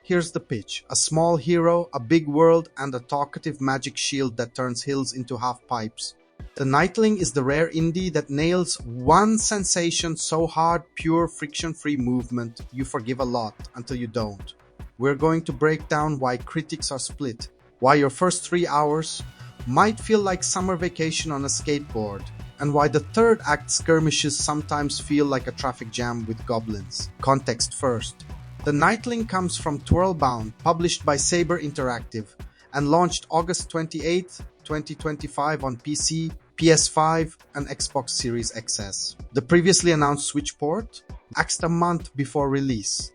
Here's the pitch. A small hero, a big world, and a talkative magic shield that turns hills into half-pipes. The Knightling is the rare indie that nails one sensation so hard, pure friction-free movement, you forgive a lot until you don't. We're going to break down why critics are split, why your first 3 hours might feel like summer vacation on a skateboard, and why the third act skirmishes sometimes feel like a traffic jam with goblins. Context first. The Knightling comes from Twirlbound, published by Saber Interactive, and launched August 28, 2025 on PC, PS5, and Xbox Series XS. The previously announced Switch port axed a month before release.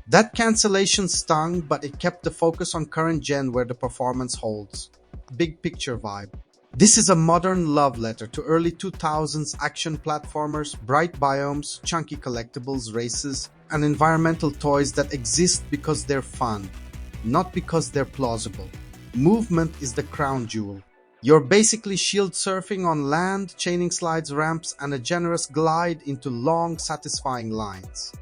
That cancellation stung, but it kept the focus on current gen where the performance holds. Big picture vibe. This is a modern love letter to early 2000s action platformers, bright biomes, chunky collectibles, races, and environmental toys that exist because they're fun, not because they're plausible. Movement is the crown jewel. You're basically shield surfing on land, chaining slides, ramps, and a generous glide into long, satisfying lines.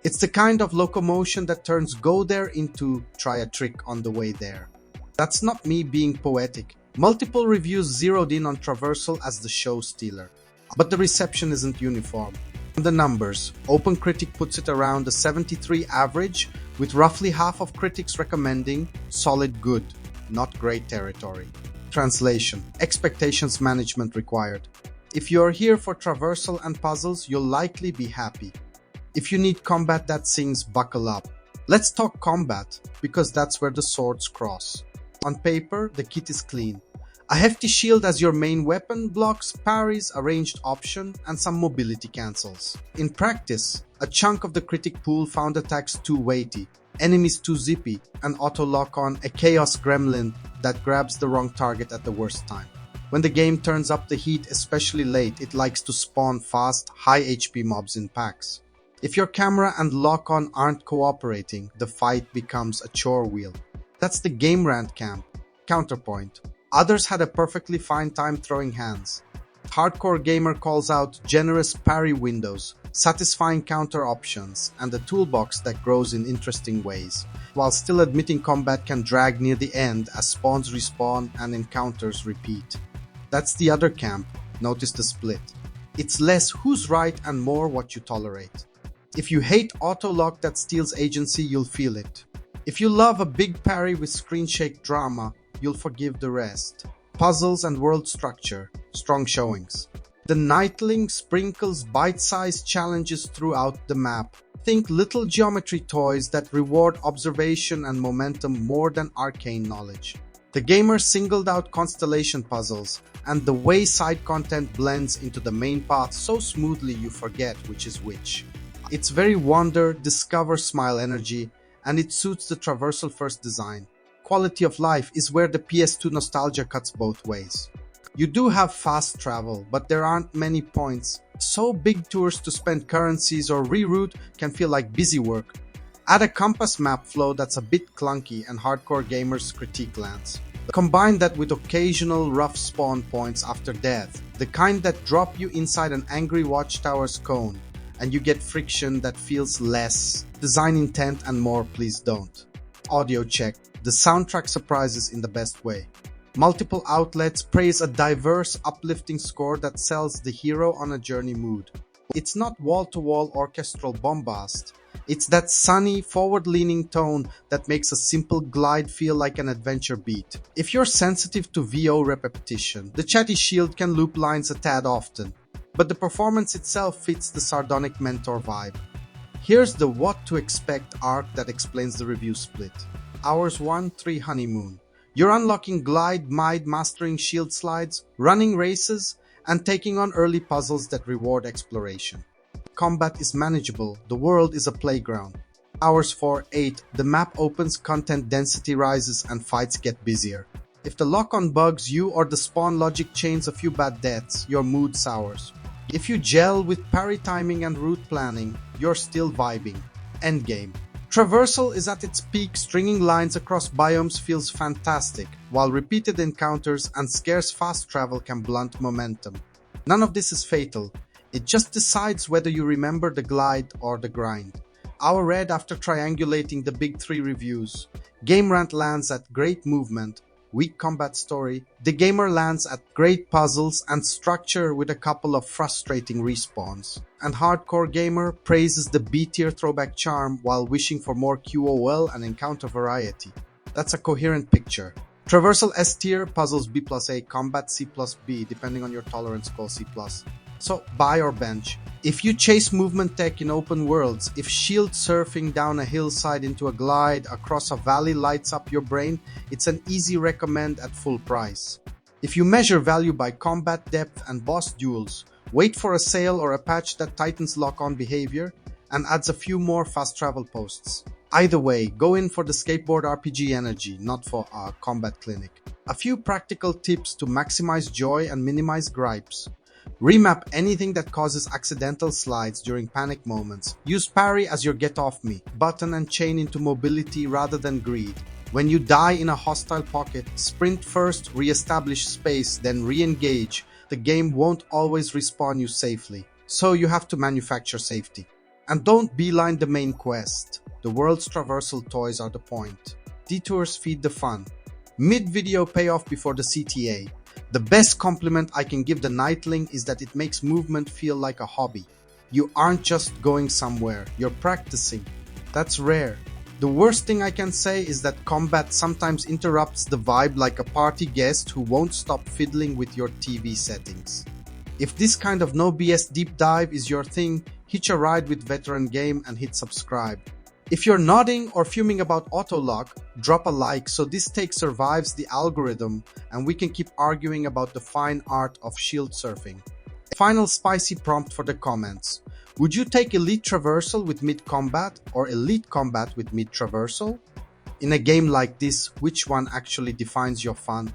It's the kind of locomotion that turns go there into try a trick on the way there. That's not me being poetic. Multiple reviews zeroed in on traversal as the show stealer. But the reception isn't uniform. The numbers, OpenCritic puts it around a 73 average, with roughly half of critics recommending solid good, not great territory. Translation: expectations management required. If you're here for traversal and puzzles, you'll likely be happy. If you need combat that sings, buckle up. Let's talk combat, because that's where the swords cross. On paper, the kit is clean. A hefty shield as your main weapon, blocks, parries, a ranged option, and some mobility cancels. In practice, a chunk of the critic pool found attacks too weighty, enemies too zippy, and auto-lock-on, a chaos gremlin that grabs the wrong target at the worst time. When the game turns up the heat, especially late, it likes to spawn fast, high HP mobs in packs. If your camera and lock-on aren't cooperating, the fight becomes a chore wheel. That's the Game Rant camp. Counterpoint. Others had a perfectly fine time throwing hands. Hardcore Gamer calls out generous parry windows, satisfying counter options, and a toolbox that grows in interesting ways, while still admitting combat can drag near the end as spawns respawn and encounters repeat. That's the other camp. Notice the split. It's less who's right and more what you tolerate. If you hate auto-lock that steals agency, you'll feel it. If you love a big parry with screen shake drama, you'll forgive the rest. Puzzles and world structure, strong showings. The Knightling sprinkles bite-sized challenges throughout the map. Think little geometry toys that reward observation and momentum more than arcane knowledge. The gamer singled out constellation puzzles, and the way side content blends into the main path so smoothly you forget which is which. It's very wander, discover, smile energy, and it suits the traversal first design. Quality of life is where the PS2 nostalgia cuts both ways. You do have fast travel, but there aren't many points, so big tours to spend currencies or reroute can feel like busy work. Add a compass map flow that's a bit clunky and hardcore gamers critique lands. Combine that with occasional rough spawn points after death, the kind that drop you inside an angry watchtower's cone, and you get friction that feels less. Design intent and more, please don't. Audio check. The soundtrack surprises in the best way. Multiple outlets praise a diverse, uplifting score that sells the hero on a journey mood. It's not wall-to-wall orchestral bombast. It's that sunny, forward-leaning tone that makes a simple glide feel like an adventure beat. If you're sensitive to VO repetition, the chatty shield can loop lines a tad often, but the performance itself fits the sardonic mentor vibe. Here's the what to expect arc that explains the review split. Hours 1-3 honeymoon. You're unlocking glide, mide, mastering shield slides, running races, and taking on early puzzles that reward exploration. Combat is manageable, the world is a playground. Hours 4-8, the map opens, content density rises, and fights get busier. If the lock-on bugs you or the spawn logic chains a few bad deaths, your mood sours. If you gel with parry timing and route planning, you're still vibing. Endgame. Traversal is at its peak, stringing lines across biomes feels fantastic, while repeated encounters and scarce fast travel can blunt momentum. None of this is fatal, it just decides whether you remember the glide or the grind. Our Red after triangulating the big three reviews. Game Rant lands at great movement, weak combat story. The Gamer lands at great puzzles and structure with a couple of frustrating respawns. And Hardcore Gamer praises the B-tier throwback charm while wishing for more QOL and encounter variety. That's a coherent picture. Traversal S tier, puzzles B plus A, combat C plus B, depending on your tolerance call C plus. So buy or bench. If you chase movement tech in open worlds, if shield surfing down a hillside into a glide across a valley lights up your brain, it's an easy recommend at full price. If you measure value by combat depth and boss duels, wait for a sale or a patch that tightens lock-on behavior and adds a few more fast travel posts. Either way, go in for the skateboard RPG energy, not for a combat clinic. A few practical tips to maximize joy and minimize gripes. Remap anything that causes accidental slides during panic moments. Use parry as your get off me button and chain into mobility rather than greed. When you die in a hostile pocket, sprint first, re-establish space, then re-engage. The game won't always respawn you safely, so you have to manufacture safety. And don't beeline the main quest. The world's traversal toys are the point. Detours feed the fun. Mid-video payoff before the CTA. The best compliment I can give the Knightling is that it makes movement feel like a hobby. You aren't just going somewhere, you're practicing. That's rare. The worst thing I can say is that combat sometimes interrupts the vibe like a party guest who won't stop fiddling with your TV settings. If this kind of no BS deep dive is your thing, hitch a ride with Veteran Game and hit subscribe. If you're nodding or fuming about auto-lock, drop a like so this take survives the algorithm and we can keep arguing about the fine art of shield surfing. Final spicy prompt for the comments. Would you take Elite Traversal with mid-combat or Elite Combat with mid-traversal? In a game like this, which one actually defines your fun?